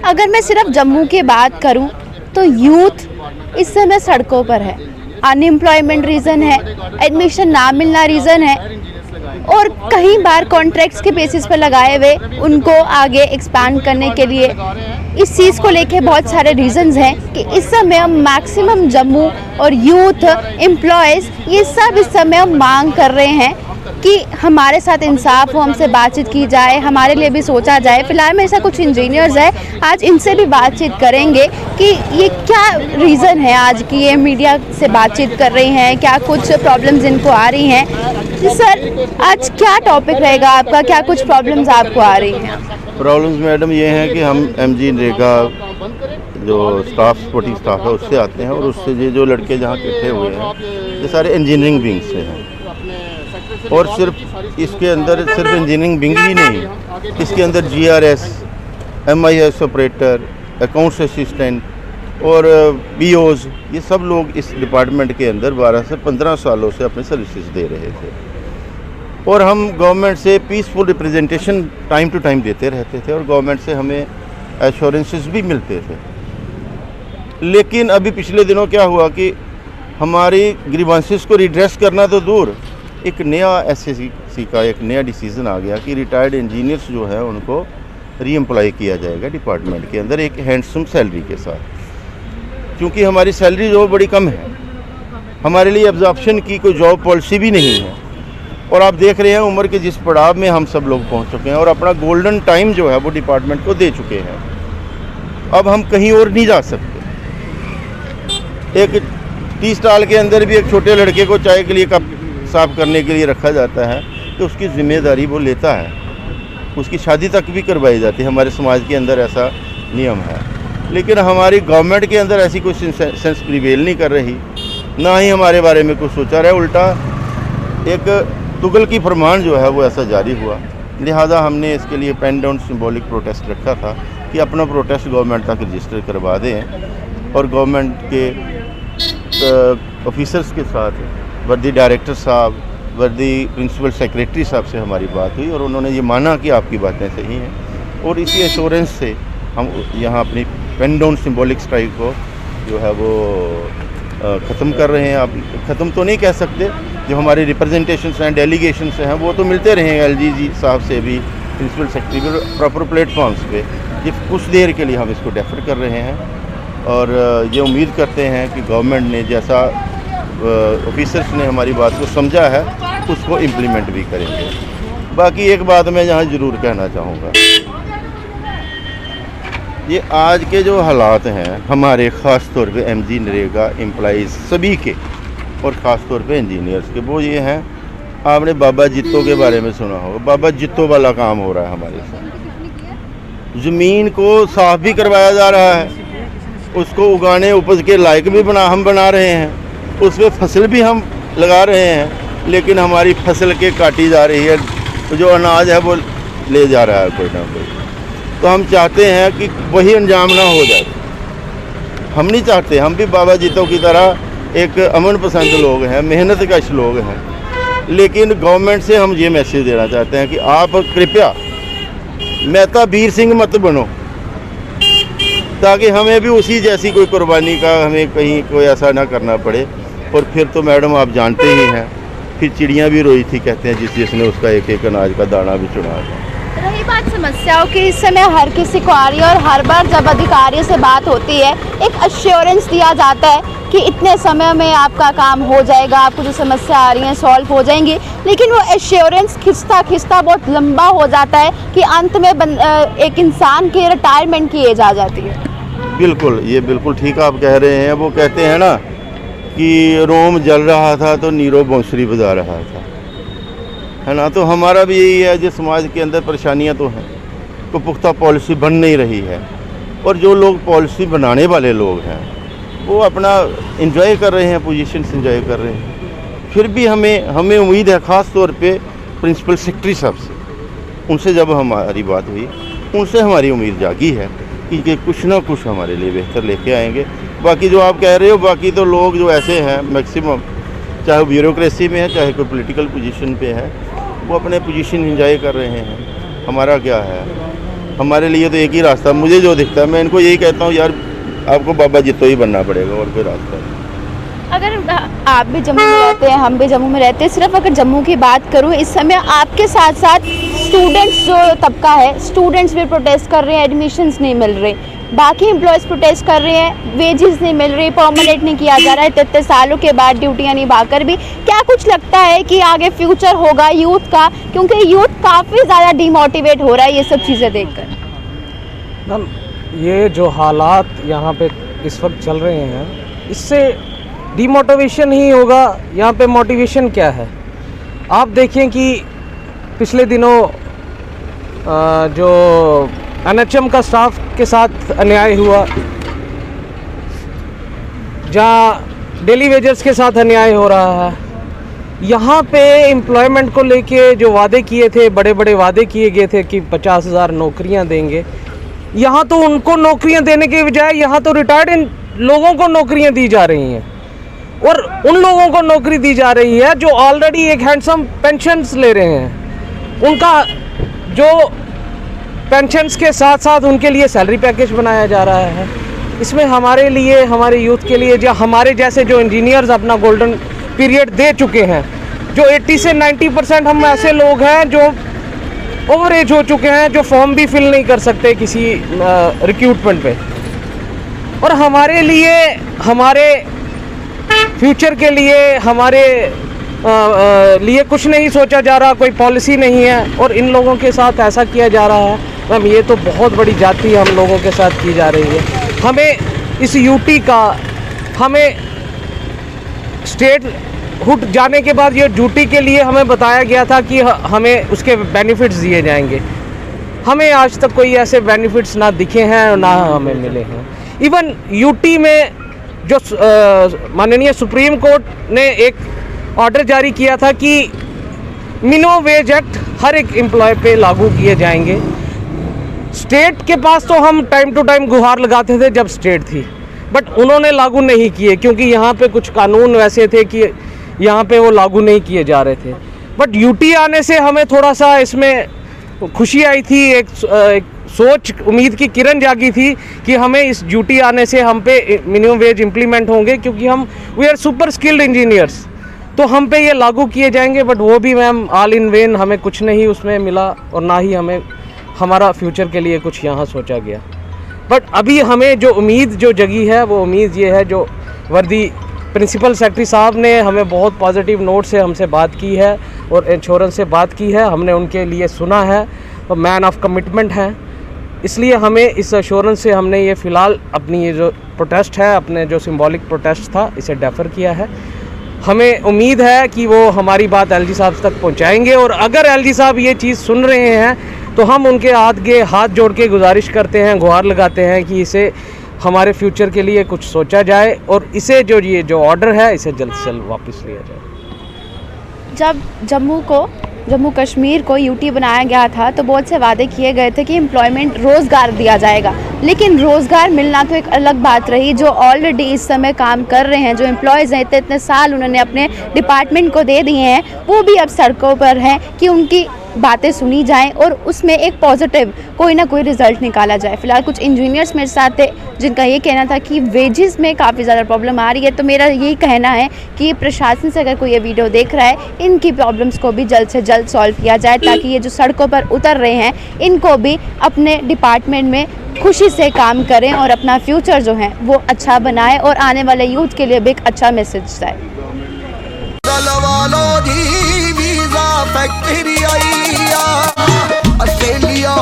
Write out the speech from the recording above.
अगर मैं सिर्फ जम्मू की बात करूं तो यूथ इस समय सड़कों पर है। अनएम्प्लॉयमेंट रीज़न है, एडमिशन ना मिलना रीज़न है, और कई बार कॉन्ट्रैक्ट्स के बेसिस पर लगाए हुए उनको आगे एक्सपैंड करने के लिए इस चीज़ को लेके बहुत सारे रीज़न्स हैं कि इस समय हम मैक्सिमम जम्मू और यूथ एम्प्लॉयज़ ये सब इस समय हम मांग कर रहे हैं कि हमारे साथ इंसाफ हो, हमसे बातचीत की जाए, हमारे लिए भी सोचा जाए। फिलहाल मेरे साथ कुछ इंजीनियर्स हैं, आज इनसे भी बातचीत करेंगे कि ये क्या रीज़न है आज की ये मीडिया से बातचीत कर रही हैं, क्या कुछ प्रॉब्लम्स इनको आ रही हैं। जी सर, आज क्या टॉपिक रहेगा आपका, क्या कुछ प्रॉब्लम्स आपको आ रही हैं? प्रॉब्लम्स मैडम ये हैं कि हम MG नरेगा जो स्टाफ सपोर्टिंग स्टाफ है उससे आते हैं, और उससे ये जो लड़के जहाँ इकट्ठे हुए हैं ये सारे इंजीनियरिंग विंग से हैं। और सिर्फ इसके अंदर सिर्फ इंजीनियरिंग विंग ही नहीं, इसके अंदर GRS, MIS operator, accounts assistant और BOs, ये सब लोग इस डिपार्टमेंट के अंदर 12 से 15 सालों से अपने सर्विसेज दे रहे थे। और हम गवर्नमेंट से peaceful representation time to time देते रहते थे, और गवर्नमेंट से हमें एश्योरेंसेस भी मिलते थे। लेकिन अभी पिछले दिनों क्या हुआ कि हमारी ग्रीवांसेस को रिड्रेस करना तो दूर, एक नया SAC का एक नया डिसीज़न आ गया कि रिटायर्ड इंजीनियर्स जो है उनको रीएम्प्लॉय किया जाएगा डिपार्टमेंट के अंदर एक हैंडसम सैलरी के साथ। क्योंकि हमारी सैलरी जो बड़ी कम है, हमारे लिए एब्जॉर्प्शन की कोई जॉब पॉलिसी भी नहीं है। और आप देख रहे हैं उम्र के जिस पड़ाव में हम सब लोग पहुंच चुके हैं, और अपना गोल्डन टाइम जो है वो डिपार्टमेंट को दे चुके हैं। अब हम कहीं और नहीं जा सकते। एक टी स्टॉल के अंदर भी एक छोटे लड़के को चाय के लिए कप साफ करने के लिए रखा जाता है तो उसकी जिम्मेदारी वो लेता है, उसकी शादी तक भी करवाई जाती है। हमारे समाज के अंदर ऐसा नियम है, लेकिन हमारी गवर्नमेंट के अंदर ऐसी कोई सेंस प्रिवेल नहीं कर रही, ना ही हमारे बारे में कुछ सोचा रहा है। उल्टा एक तुगल की फरमान जो है वो ऐसा जारी हुआ। लिहाजा हमने इसके लिए पेन डाउन सिंबॉलिक प्रोटेस्ट रखा था कि अपना प्रोटेस्ट गवर्नमेंट तक रजिस्टर करवा दें, और गवर्नमेंट के ऑफिसर्स के साथ वर्दी डायरेक्टर साहब, वर्दी प्रिंसिपल सेक्रेटरी साहब से हमारी बात हुई, और उन्होंने ये माना कि आपकी बातें सही हैं, और इसी एश्योरेंस से हम यहाँ अपनी पेन डाउन सिंबॉलिक स्ट्राइक को जो है वो ख़त्म कर रहे हैं। आप ख़त्म तो नहीं कह सकते, जो हमारे रिप्रेजेंटेशंस हैं, डेलीगेशंस हैं, वो तो मिलते रहे हैं LG जी साहब से भी, प्रिंसिपल सेक्रेटरी, प्रॉपर प्लेटफॉर्म्स पे। ये कुछ देर के लिए हम इसको डेफर कर रहे हैं, और ये उम्मीद करते हैं कि गवर्नमेंट ने जैसा ऑफिसर्स ने हमारी बात को समझा है उसको इम्प्लीमेंट भी करेंगे। बाकी एक बात मैं यहाँ ज़रूर कहना चाहूँगा, ये आज के जो हालात हैं हमारे ख़ास तौर पे MG नरेगा एम्प्लॉइज़ सभी के, और ख़ास तौर पे इंजीनियर्स के, वो ये हैं, आपने बाबा जित्तो के बारे में सुना होगा। बाबा जित्तो वाला काम हो रहा है हमारे साथ। ज़मीन को साफ़ भी करवाया जा रहा है, उसको उगाने उपज के लायक भी हम बना रहे हैं, उस पर फसल भी हम लगा रहे हैं, लेकिन हमारी फसल के काटी जा रही है, जो अनाज है वो ले जा रहा है कोई ना कोई। तो हम चाहते हैं कि वही अंजाम ना हो जाए। हम नहीं चाहते, हम भी बाबा जित्तो की तरह एक अमन पसंद लोग हैं, मेहनत कश लोग हैं, लेकिन गवर्नमेंट से हम ये मैसेज देना चाहते हैं कि आप कृपया मेहता वीर सिंह मत बनो, ताकि हमें भी उसी जैसी कोई कुर्बानी का हमें कहीं कोई ऐसा ना करना पड़े। और फिर तो मैडम आप जानते ही हैं, फिर चिड़ियाँ भी रोई थी, कहते हैं जिसने उसका एक एक अनाज का दाना भी चुना था। रही बात समस्याओं की, इस समय हर किसी को आ रही है, और हर बार जब अधिकारियों से बात होती है एक अश्योरेंस दिया जाता है कि इतने समय में आपका काम हो जाएगा, आपको जो समस्या आ रही है सॉल्व हो जाएंगी, लेकिन वो एश्योरेंस खिंचता खिंचता बहुत लंबा हो जाता है कि अंत में एक इंसान की रिटायरमेंट की एज आ जाती है। बिल्कुल, ये बिल्कुल ठीक आप कह रहे हैं। वो कहते हैं ना कि रोम जल रहा था तो नीरो बांसुरी बजा रहा था, है ना। तो हमारा भी यही है, जो समाज के अंदर परेशानियां तो हैं, कोई पुख्ता पॉलिसी बन नहीं रही है, और जो लोग पॉलिसी बनाने वाले लोग हैं वो अपना एंजॉय कर रहे हैं, पोजीशन एंजॉय कर रहे हैं। फिर भी हमें उम्मीद है, ख़ास तौर पे प्रिंसिपल सेक्रेटरी साहब से, उनसे जब हमारी बात हुई, उनसे हमारी उम्मीद जागी है कि कुछ ना कुछ हमारे लिए बेहतर लेके आएंगे। बाकी जो आप कह रहे हो, बाकी तो लोग जो ऐसे हैं मैक्सिमम, चाहे ब्यूरोक्रेसी में है चाहे कोई पॉलिटिकल पोजीशन पे है, वो अपने पोजीशन एंजॉय कर रहे हैं। हमारा क्या है, हमारे लिए तो एक ही रास्ता मुझे जो दिखता है, मैं इनको यही कहता हूँ यार आपको बाबा जितो ही बनना पड़ेगा और कोई रास्ता नहीं। अगर आप भी जम्मू में रहते हैं, हम भी जम्मू में रहते हैं, सिर्फ अगर जम्मू की बात करूं, इस समय आपके साथ साथ स्टूडेंट्स जो तबका है, स्टूडेंट्स भी प्रोटेस्ट कर रहे हैं, एडमिशन्स नहीं मिल रहे, बाकी एम्प्लॉयज़ प्रोटेस्ट कर रहे हैं, वेजेस नहीं मिल रही, परमानेंट नहीं किया जा रहा है, इतने सालों के बाद ड्यूटियां निभाकर भी। क्या कुछ लगता है कि आगे फ्यूचर होगा यूथ का, क्योंकि यूथ काफ़ी ज़्यादा डिमोटिवेट हो रहा है ये सब चीज़ें देखकर? मैम, ये जो हालात यहाँ पे इस वक्त चल रहे हैं, इससे डिमोटिवेशन ही होगा। यहाँ पे मोटिवेशन क्या है? आप देखें कि पिछले दिनों जो NHM का स्टाफ के साथ अन्याय हुआ, जहाँ डेली वेजर्स के साथ अन्याय हो रहा है, यहाँ पे एम्प्लॉयमेंट को लेके जो वादे किए थे, बड़े बड़े वादे किए गए थे कि 50,000 नौकरियाँ देंगे, यहाँ तो उनको नौकरियाँ देने के बजाय यहाँ तो रिटायर्ड लोगों को नौकरियाँ दी जा रही हैं, और उन लोगों को नौकरी दी जा रही है जो ऑलरेडी एक हैंडसम पेंशन्स ले रहे हैं। उनका जो पेंशन्स के साथ साथ उनके लिए सैलरी पैकेज बनाया जा रहा है। इसमें हमारे लिए, हमारे यूथ के लिए, जो हमारे जैसे जो इंजीनियर्स अपना गोल्डन पीरियड दे चुके हैं, जो 80 से 90% हम ऐसे लोग हैं जो ओवर एज हो चुके हैं, जो फॉर्म भी फिल नहीं कर सकते किसी रिक्रूटमेंट पे, और हमारे लिए, हमारे फ्यूचर के लिए, हमारे लिए कुछ नहीं सोचा जा रहा, कोई पॉलिसी नहीं है, और इन लोगों के साथ ऐसा किया जा रहा है। मैम, ये तो बहुत बड़ी जाति हम लोगों के साथ की जा रही है। हमें इस यूटी का, हमें स्टेट हुड जाने के बाद ये ड्यूटी के लिए हमें बताया गया था कि हमें उसके बेनिफिट्स दिए जाएंगे। हमें आज तक कोई ऐसे बेनिफिट्स ना दिखे हैं और ना हमें मिले हैं। इवन यूटी में जो माननीय सुप्रीम कोर्ट ने एक ऑर्डर जारी किया था कि मिनिमम वेज एक्ट हर एक एम्प्लॉय पे लागू किए जाएंगे। स्टेट के पास तो हम टाइम टू टाइम गुहार लगाते थे जब स्टेट थी, बट उन्होंने लागू नहीं किए, क्योंकि यहाँ पे कुछ कानून वैसे थे कि यहाँ पे वो लागू नहीं किए जा रहे थे। बट यूटी आने से हमें थोड़ा सा इसमें खुशी आई थी, एक सोच, उम्मीद की किरण जागी थी कि हमें इस ड्यूटी आने से हम पे मिनिमम वेज इम्प्लीमेंट होंगे, क्योंकि हम we are super skilled engineers, तो हम पे ये लागू किए जाएंगे। बट वो भी मैम ऑल इन वेन, हमें कुछ नहीं उसमें मिला, और ना ही हमें हमारा फ्यूचर के लिए कुछ यहाँ सोचा गया। बट अभी हमें जो उम्मीद जो जगी है, वो उम्मीद ये है, जो वर्दी प्रिंसिपल सेक्रेटरी साहब ने हमें बहुत पॉजिटिव नोट से हमसे बात की है और इंश्योरेंस से बात की है, हमने उनके लिए सुना है, और मैन ऑफ कमिटमेंट हैं, इसलिए हमें इस एश्योरेंस से हमने ये फ़िलहाल अपनी ये जो प्रोटेस्ट है, अपने जो सिंबॉलिक प्रोटेस्ट था, इसे डेफर किया है। हमें उम्मीद है कि वो हमारी बात एलजी साहब तक पहुंचाएंगे, और अगर एलजी साहब ये चीज़ सुन रहे हैं तो हम उनके आगे हाथ जोड़ के गुजारिश करते हैं, गुहार लगाते हैं कि इसे हमारे फ्यूचर के लिए कुछ सोचा जाए, और इसे जो ये जो ऑर्डर है इसे जल्द से जल्द वापस लिया जाए। जब जम्मू कश्मीर को यूटी बनाया गया था तो बहुत से वादे किए गए थे कि एम्प्लॉयमेंट, रोज़गार दिया जाएगा, लेकिन रोज़गार मिलना तो एक अलग बात रही। जो ऑलरेडी इस समय काम कर रहे हैं, जो एम्प्लॉयज़ हैं, इतने साल उन्होंने अपने डिपार्टमेंट को दे दिए हैं, वो भी अब सड़कों पर हैं कि उनकी बातें सुनी जाएं और उसमें एक पॉजिटिव कोई ना कोई रिज़ल्ट निकाला जाए। फ़िलहाल कुछ इंजीनियर्स मेरे साथ थे जिनका ये कहना था कि वेजेस में काफ़ी ज़्यादा प्रॉब्लम आ रही है। तो मेरा यही कहना है कि प्रशासन से अगर कोई ये वीडियो देख रहा है, इनकी प्रॉब्लम्स को भी जल्द से जल्द सॉल्व किया जाए, ताकि ये जो सड़कों पर उतर रहे हैं, इनको भी अपने डिपार्टमेंट में खुशी से काम करें और अपना फ्यूचर जो है वो अच्छा बनाए, और आने वाले यूथ के लिए भी एक अच्छा मैसेज जाए। फैक्ट्री आई ऑस्ट्रेलिया